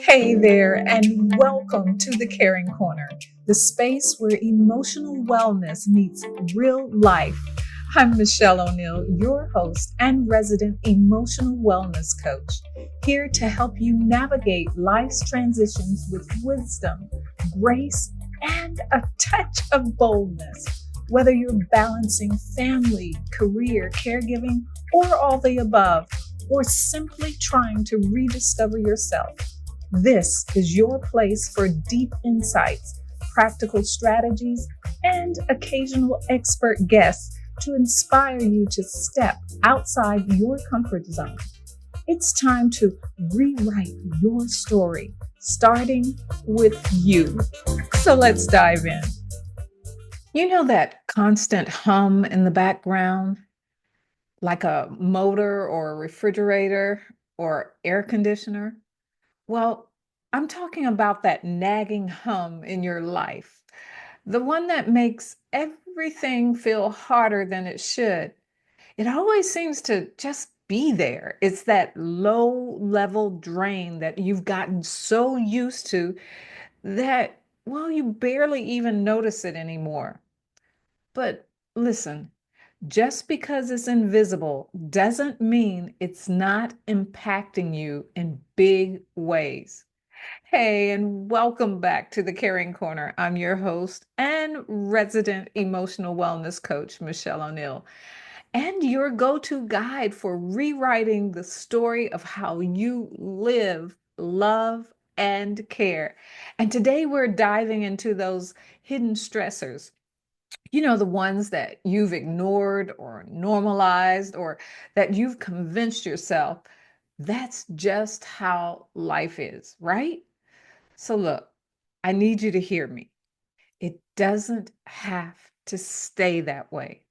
Hey there, and welcome to the Caring Corner, the space where emotional wellness meets real life. I'm Michelle O'Neill, your host and resident emotional wellness coach, here to help you navigate life's transitions with wisdom, grace, and a touch of boldness. Whether you're balancing family, career, caregiving, or all the above, or simply trying to rediscover yourself, this is your place for deep insights, practical strategies, and occasional expert guests to inspire you to step outside your comfort zone. It's time to rewrite your story, starting with you. So let's dive in. You know that constant hum in the background, like a motor or a refrigerator or air conditioner? Well, I'm talking about that nagging hum in your life, the one that makes everything feel harder than it should. It always seems to just be there. It's that low level drain that you've gotten so used to that, well, you barely even notice it anymore. But listen, just because it's invisible doesn't mean it's not impacting you in big ways. Hey, and welcome back to the Caring Corner. I'm your host and resident emotional wellness coach, Michelle O'Neill, and your go to guide for rewriting the story of how you live, love, and care. And today we're diving into those hidden stressors. The ones that you've ignored or normalized or that you've convinced yourself that's just how life is, right? So, look, I need you to hear me. It doesn't have to stay that way.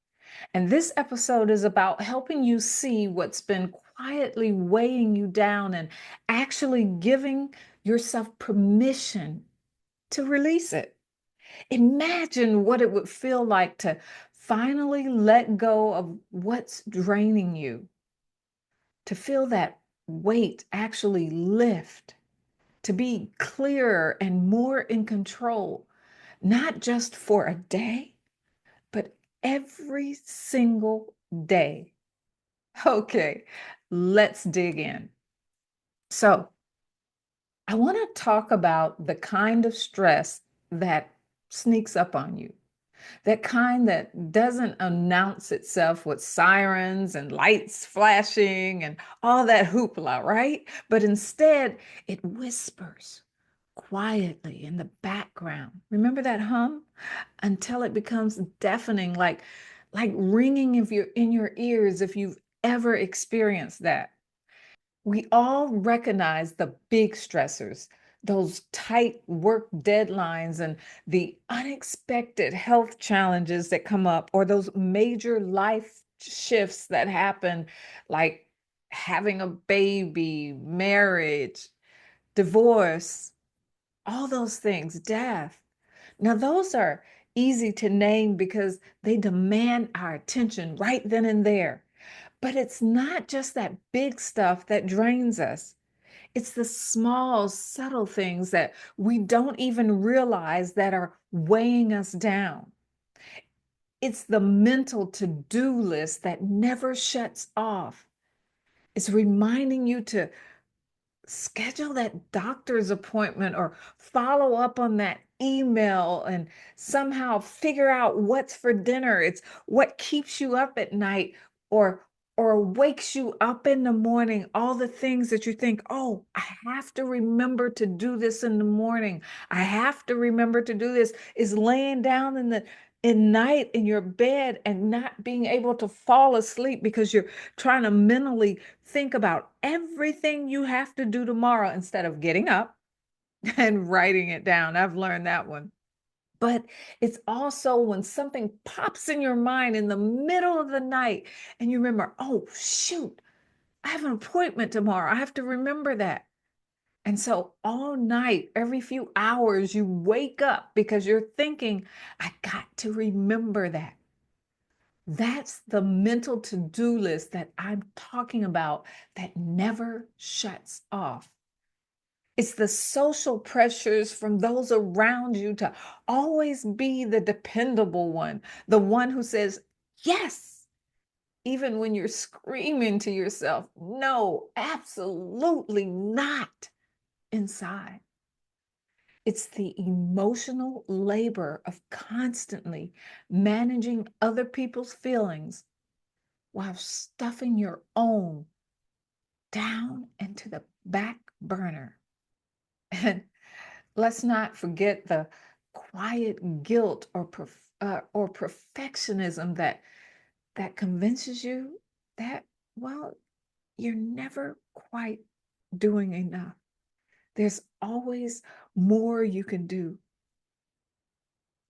And this episode is about helping you see what's been quietly weighing you down and actually giving yourself permission to release it. Imagine what it would feel like to finally let go of what's draining you, to feel that weight actually lift, to be clearer and more in control, not just for a day, but every single day. Okay, let's dig in. So, I want to talk about the kind of stress that sneaks up on you. That kind that doesn't announce itself with sirens and lights flashing and all that hoopla, right? But instead, it whispers quietly in the background. Remember that hum? Until it becomes deafening, like ringing if you're in your ears, if you've ever experienced that. We all recognize the big stressors, those tight work deadlines and the unexpected health challenges that come up, or those major life shifts that happen, like having a baby, marriage, divorce, all those things, death. Now, those are easy to name because they demand our attention right then and there. But it's not just that big stuff that drains us. It's the small, subtle things that we don't even realize that are weighing us down. It's the mental to do list that never shuts off. It's reminding you to schedule that doctor's appointment or follow up on that email and somehow figure out what's for dinner. It's what keeps you up at night or wakes you up in the morning, all the things that you think, oh, I have to remember to do this in the morning. I have to remember to do this, is laying down in night in your bed and not being able to fall asleep because you're trying to mentally think about everything you have to do tomorrow instead of getting up and writing it down. I've learned that one. But it's also when something pops in your mind in the middle of the night and you remember, oh, shoot, I have an appointment tomorrow. I have to remember that. And so all night, every few hours, you wake up because you're thinking, I got to remember that. That's the mental to-do list that I'm talking about that never shuts off. It's the social pressures from those around you to always be the dependable one, the one who says, yes, even when you're screaming to yourself, no, absolutely not inside. It's the emotional labor of constantly managing other people's feelings while stuffing your own down into the back burner. And let's not forget the quiet guilt or perfectionism that convinces you that, well, you're never quite doing enough. There's always more you can do.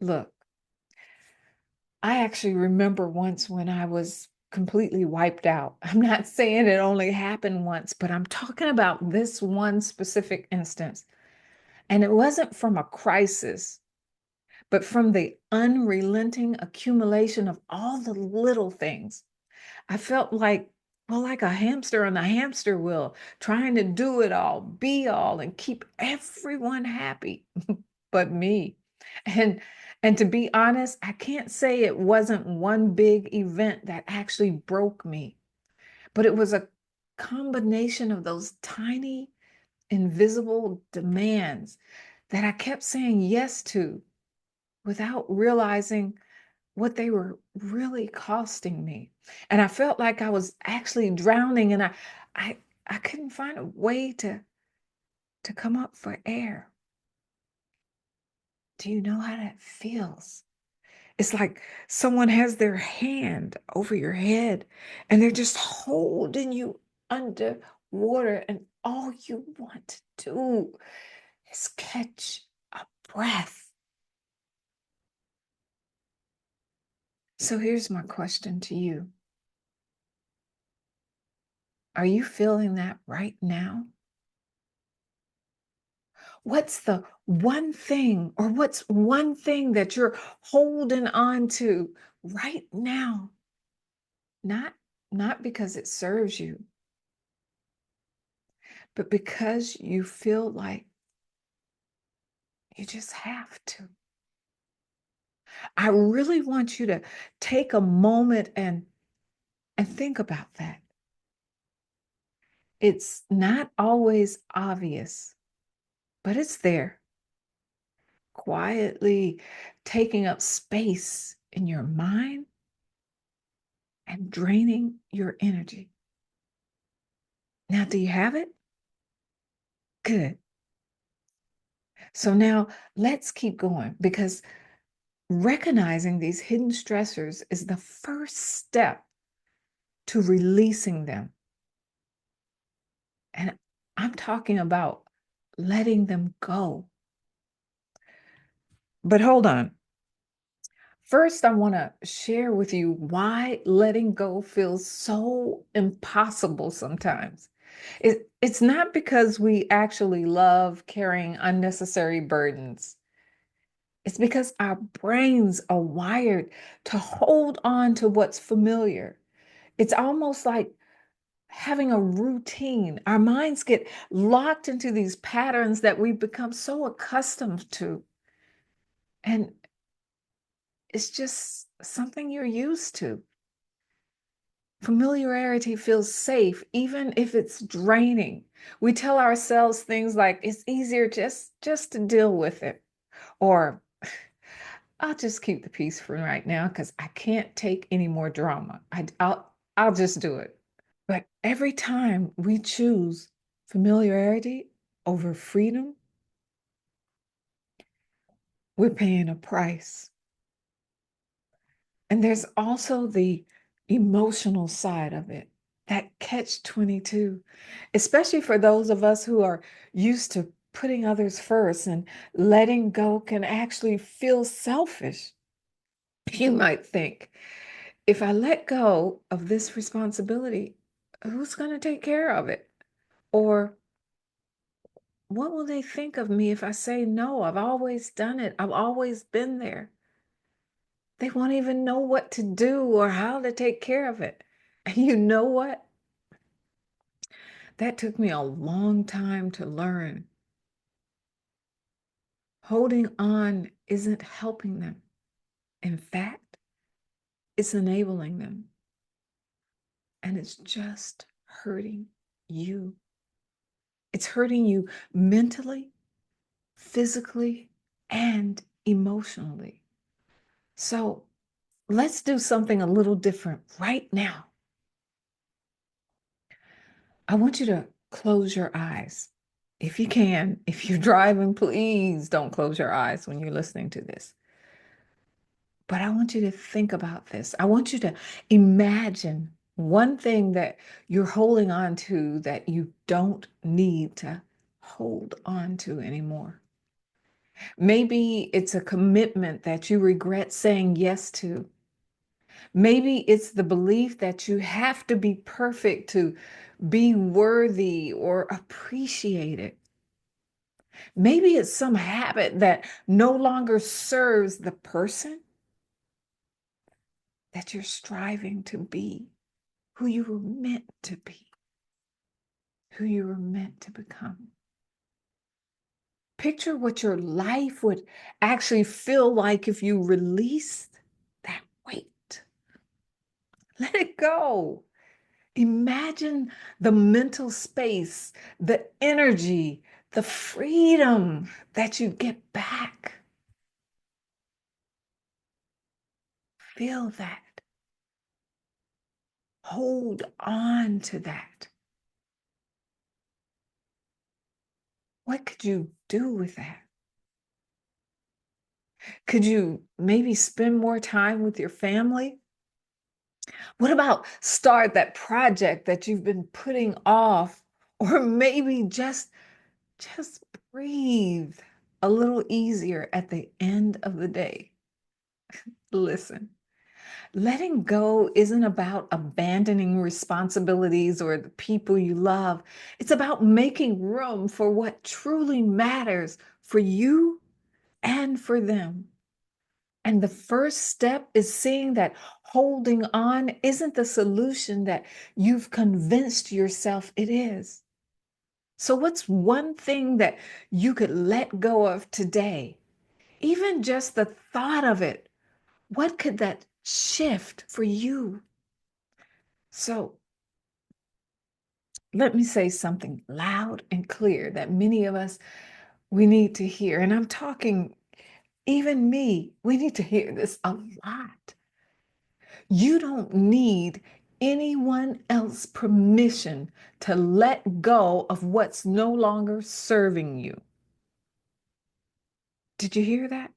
Look, I actually remember once when I was completely wiped out. I'm not saying it only happened once, but I'm talking about this one specific instance. And it wasn't from a crisis, but from the unrelenting accumulation of all the little things. I felt like, well, like a hamster on the hamster wheel, trying to do it all, be all, and keep everyone happy but me. And and to be honest, I can't say it wasn't one big event that actually broke me, but it was a combination of those tiny, invisible demands that I kept saying yes to without realizing what they were really costing me. And I felt like I was actually drowning and I I couldn't find a way to come up for air. Do you know how that feels? It's like someone has their hand over your head and they're just holding you under water, and all you want to do is catch a breath. So here's my question to you. Are you feeling that right now? What's the one thing, or what's one thing that you're holding on to right now? Not not because it serves you, but because you feel like you just have to. I really want you to take a moment and think about that. It's not always obvious, but it's there, quietly taking up space in your mind and draining your energy. Now, do you have it? Good. So now let's keep going, because recognizing these hidden stressors is the first step to releasing them. And I'm talking about letting them go. But hold on. First, I want to share with you why letting go feels so impossible sometimes. It's not because we actually love carrying unnecessary burdens. It's because our brains are wired to hold on to what's familiar. It's almost like having a routine. Our minds get locked into these patterns that we've become so accustomed to. And it's just something you're used to. Familiarity feels safe, even if it's draining. We tell ourselves things like, it's easier just to deal with it. Or I'll just keep the peace for right now because I can't take any more drama. I'll just do it. But every time we choose familiarity over freedom, we're paying a price. And there's also the emotional side of it, that catch 22, especially for those of us who are used to putting others first, and letting go can actually feel selfish. You might think, if I let go of this responsibility, who's going to take care of it? Or what will they think of me if I say no? I've always done it. I've always been there. They won't even know what to do or how to take care of it. And you know what? That took me a long time to learn. Holding on isn't helping them. In fact, it's enabling them. And it's just hurting you. It's hurting you mentally, physically, and emotionally. So let's do something a little different right now. I want you to close your eyes. If you can, if you're driving, please don't close your eyes when you're listening to this. But I want you to think about this. I want you to imagine one thing that you're holding on to that you don't need to hold on to anymore. Maybe it's a commitment that you regret saying yes to. Maybe it's the belief that you have to be perfect to be worthy or appreciated. Maybe it's some habit that no longer serves the person that you're striving to be, who you were meant to be, who you were meant to become. Picture what your life would actually feel like if you released that weight. Let it go. Imagine the mental space, the energy, the freedom that you get back. Feel that. Hold on to that. What could you do with that? Could you maybe spend more time with your family? What about start that project that you've been putting off? Or maybe just breathe a little easier at the end of the day. Listen, letting go isn't about abandoning responsibilities or the people you love. It's about making room for what truly matters for you and for them. And the first step is seeing that holding on isn't the solution that you've convinced yourself it is. So, what's one thing that you could let go of today? Even just the thought of it, what could that shift for you? So, let me say something loud and clear that many of us we need to hear. And I'm talking, even me, we need to hear this a lot. You don't need anyone else's permission to let go of what's no longer serving you. Did you hear that?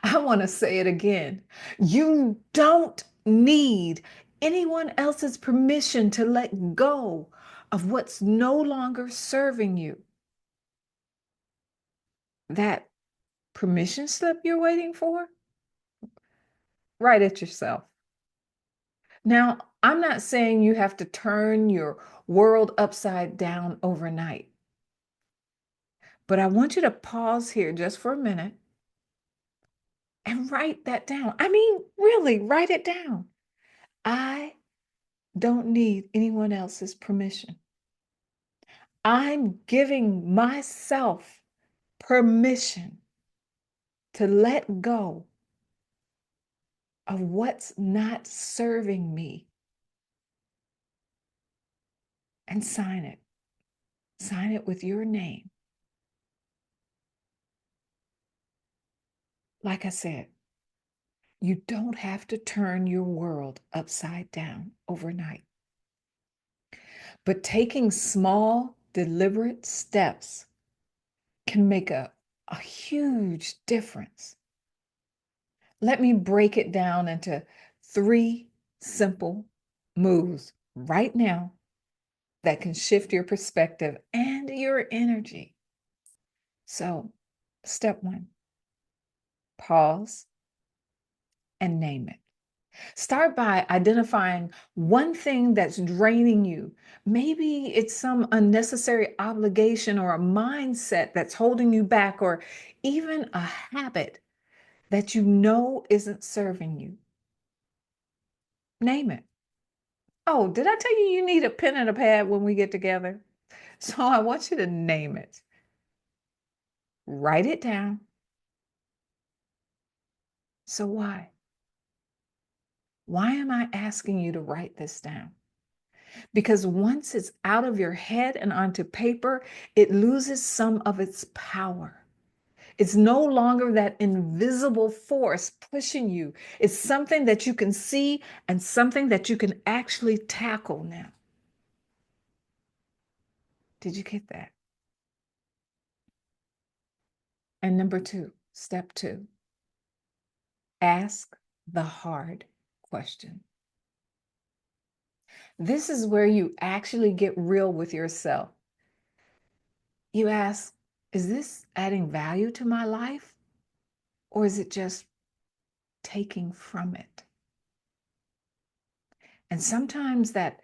I want to say it again. You don't need anyone else's permission to let go of what's no longer serving you. That permission slip you're waiting for? Write it yourself. Now, I'm not saying you have to turn your world upside down overnight, but I want you to pause here just for a minute and write that down. I mean, really, write it down. I don't need anyone else's permission. I'm giving myself permission to let go of what's not serving me and sign it. Sign it with your name. Like I said, you don't have to turn your world upside down overnight. But taking small, deliberate steps can make a huge difference. Let me break it down into 3 simple moves right now that can shift your perspective and your energy. So, step 1, pause and name it. Start by identifying one thing that's draining you. Maybe it's some unnecessary obligation or a mindset that's holding you back, or even a habit that you know isn't serving you. Name it. Oh, did I tell you you need a pen and a pad when we get together? So I want you to name it. Write it down. So why? Why am I asking you to write this down? Because once it's out of your head and onto paper, it loses some of its power. It's no longer that invisible force pushing you. It's something that you can see and something that you can actually tackle now. Did you get that? And number two, step two, ask the hard question. This is where you actually get real with yourself. You ask, is this adding value to my life? Or is it just taking from it? And sometimes that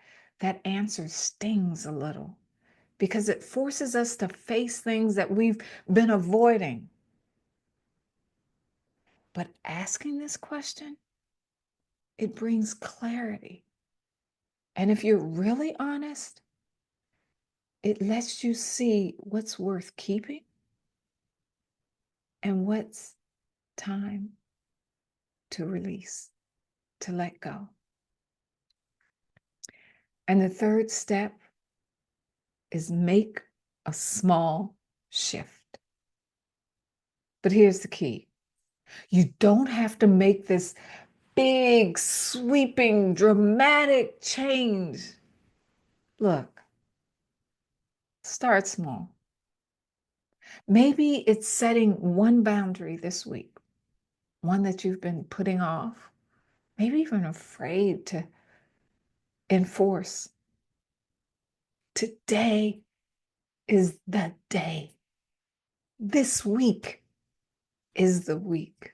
answer stings a little because it forces us to face things that we've been avoiding. But asking this question, it brings clarity. And if you're really honest, it lets you see what's worth keeping and what's time to release, to let go. And the third step is make a small shift. But here's the key. You don't have to make this big, sweeping, dramatic change. Look, start small. Maybe it's setting one boundary this week, one that you've been putting off, maybe even afraid to enforce. Today is the day. This week is the week.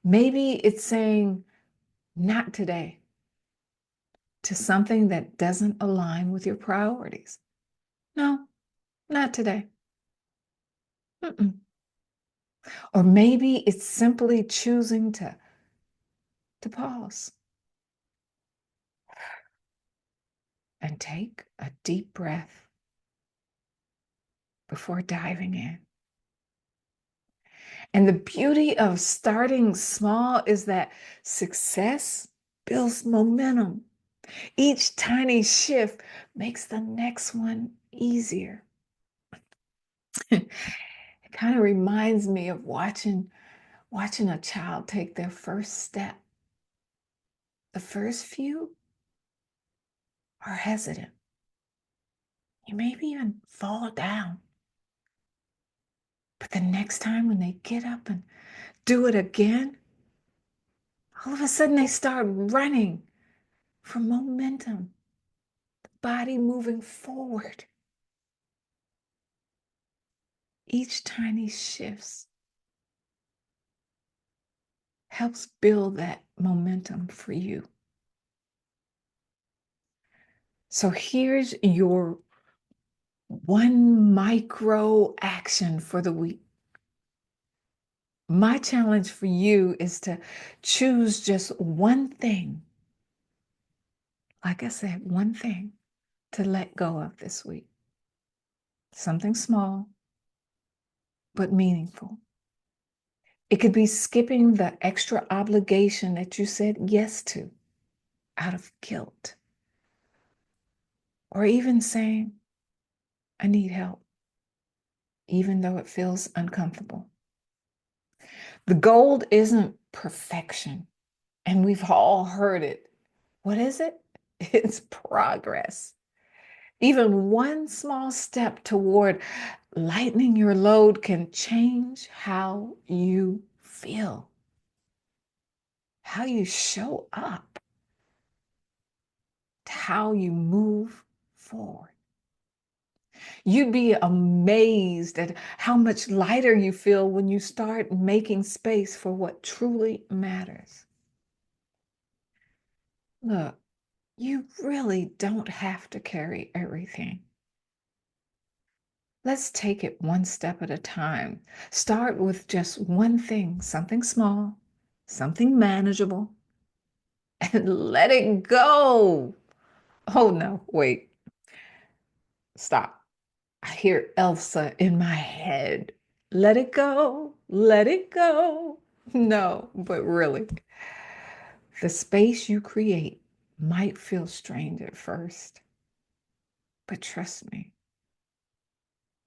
Maybe it's saying, not today, to something that doesn't align with your priorities. No, not today. Mm-mm. Or maybe it's simply choosing to pause and take a deep breath before diving in. And the beauty of starting small is that success builds momentum. Each tiny shift makes the next one easier. It kind of reminds me of watching a child take their first step. The first few are hesitant. You maybe even fall down. But the next time when they get up and do it again, all of a sudden they start running for momentum, the body moving forward. Each tiny shift helps build that momentum for you. So here's your one micro action for the week. My challenge for you is to choose just one thing. Like I said, one thing to let go of this week. Something small, but meaningful. It could be skipping the extra obligation that you said yes to out of guilt. Or even saying, I need help, even though it feels uncomfortable. The goal isn't perfection, and we've all heard it. What is it? It's progress. Even one small step toward lightening your load can change how you feel, how you show up, how you move forward. You'd be amazed at how much lighter you feel when you start making space for what truly matters. Look, you really don't have to carry everything. Let's take it one step at a time. Start with just one thing, something small, something manageable, and let it go. Oh no, wait, stop. I hear Elsa in my head. Let it go, let it go. No, but really, the space you create might feel strange at first, but trust me,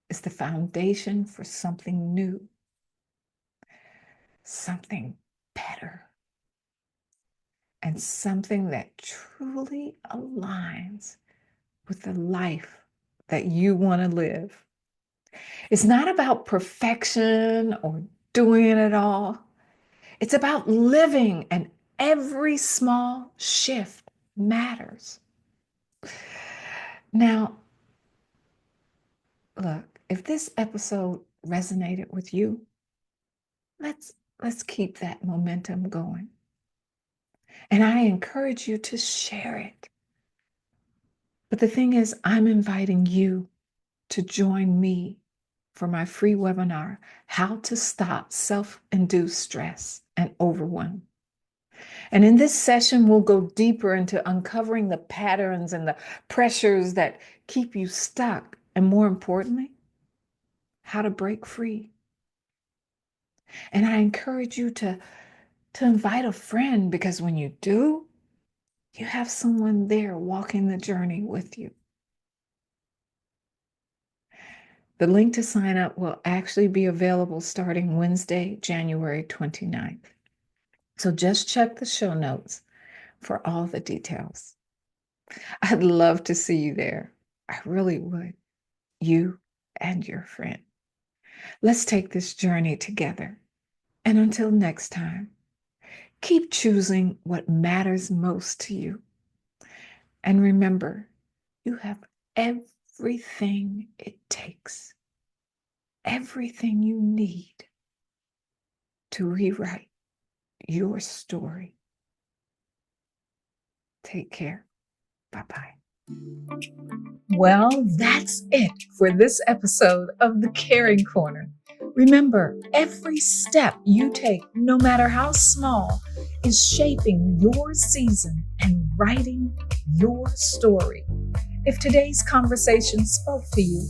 it's the foundation for something new, something better, and something that truly aligns with the life that you want to live. It's not about perfection or doing it all. It's about living, and every small shift matters. Now, look, if this episode resonated with you, let's keep that momentum going. And I encourage you to share it. But the thing is, I'm inviting you to join me for my free webinar, How to Stop Self-Induced Stress and Overwhelm. And in this session, we'll go deeper into uncovering the patterns and the pressures that keep you stuck, and more importantly, how to break free. And I encourage you to invite a friend, because when you do, you have someone there walking the journey with you. The link to sign up will actually be available starting Wednesday, January 29th. So just check the show notes for all the details. I'd love to see you there. I really would. You and your friend. Let's take this journey together. And until next time, keep choosing what matters most to you. And remember, you have everything it takes, everything you need to rewrite your story. Take care. Bye-bye. Well, that's it for this episode of The Caring Corner. Remember, every step you take, no matter how small, is shaping your season and writing your story. If today's conversation spoke to you,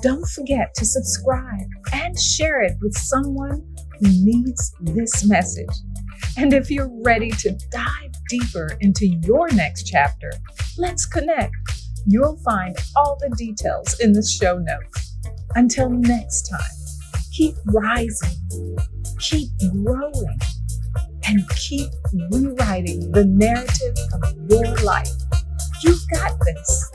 don't forget to subscribe and share it with someone who needs this message. And if you're ready to dive deeper into your next chapter, let's connect. You'll find all the details in the show notes. Until next time, keep rising, keep growing, and keep rewriting the narrative of your life. You've got this.